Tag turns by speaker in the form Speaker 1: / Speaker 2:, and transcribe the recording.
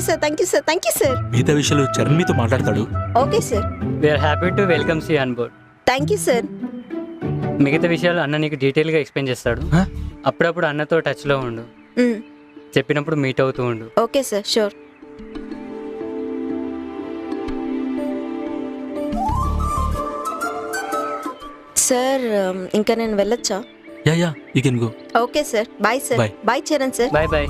Speaker 1: Sir, thank you sir, thank you sir.
Speaker 2: మిగతా విషయాలు చరణ్ మీతో మాట్లాడతాడు.
Speaker 1: Okay sir,
Speaker 3: we are happy to welcome see on board.
Speaker 1: Thank you sir.
Speaker 3: మిగతా విషయాలు అన్న నీకు డీటెయిల్గా ఎక్స్ప్లెయిన్ చేస్తాడు.
Speaker 2: హ?
Speaker 3: అప్పుడప్పుడు అన్నతో టచ్లో ఉండు, చెప్పినప్పుడు మీట్ అవుతూ ఉండు.
Speaker 1: Okay sir, sure. సార్ ఇంకా నేను వెళ్ళొచ్చా?
Speaker 2: Yeah you can go.
Speaker 1: Okay sir, bye sir.
Speaker 2: Bye.
Speaker 1: Bye Charan sir.
Speaker 3: Bye bye.